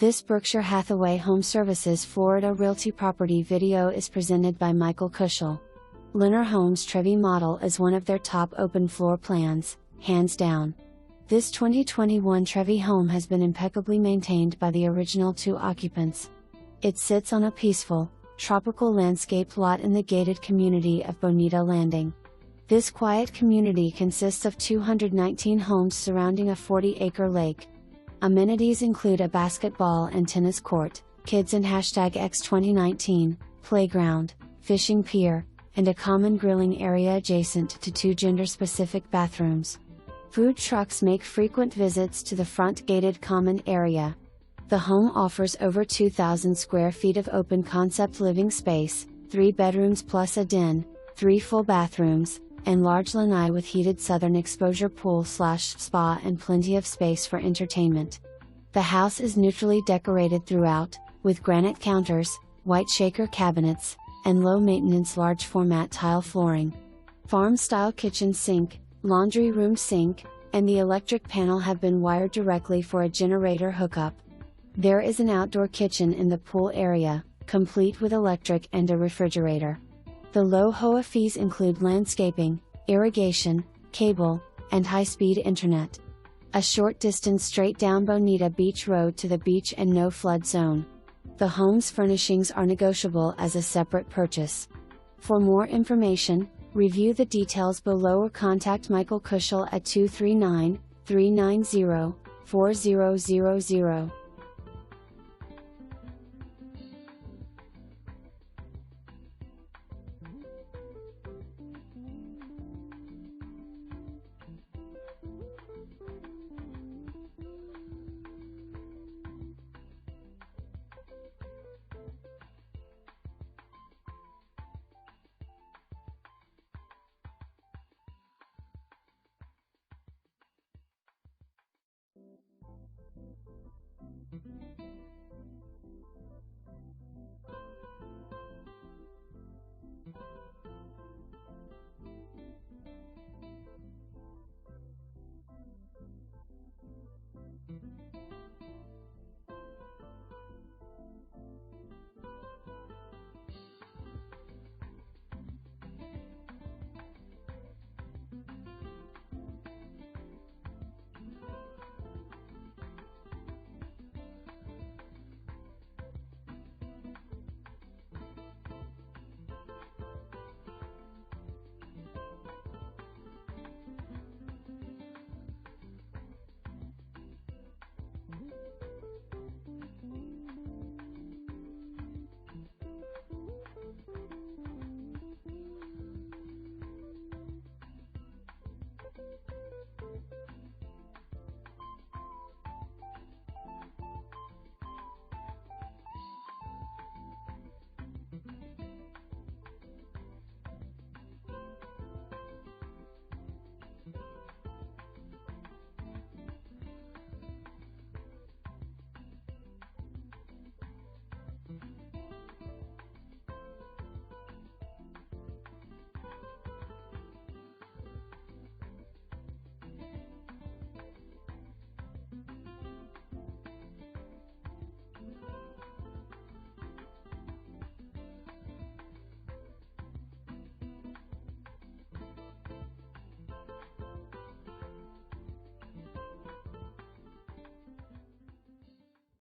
This Berkshire Hathaway HomeServices Florida Realty property video is presented by Michael Kushel. Lennar Homes Trevi model is one of their top open floor plans, hands down. This 2021 Trevi home has been impeccably maintained by the original 2 occupants. It sits on a peaceful, tropical landscape lot in the gated community of Bonita Landing. This quiet community consists of 219 homes surrounding a 40-acre lake. Amenities include a basketball and tennis court, kids and #X2019, playground, fishing pier, and a common grilling area adjacent to 2 gender-specific bathrooms. Food trucks make frequent visits to the front gated common area. The home offers over 2,000 square feet of open-concept living space, 3 bedrooms plus a den, 3 full bathrooms, and large lanai with heated southern exposure pool/spa and plenty of space for entertainment. The house is neutrally decorated throughout, with granite counters, white shaker cabinets, and low-maintenance large-format tile flooring. Farm-style kitchen sink, laundry room sink, and the electric panel have been wired directly for a generator hookup. There is an outdoor kitchen in the pool area, complete with electric and a refrigerator. The low HOA fees include landscaping, irrigation, cable, and high-speed internet. A short distance straight down Bonita Beach Road to the beach and no flood zone. The home's furnishings are negotiable as a separate purchase. For more information, review the details below or contact Michael Kushel at 239-390-4000.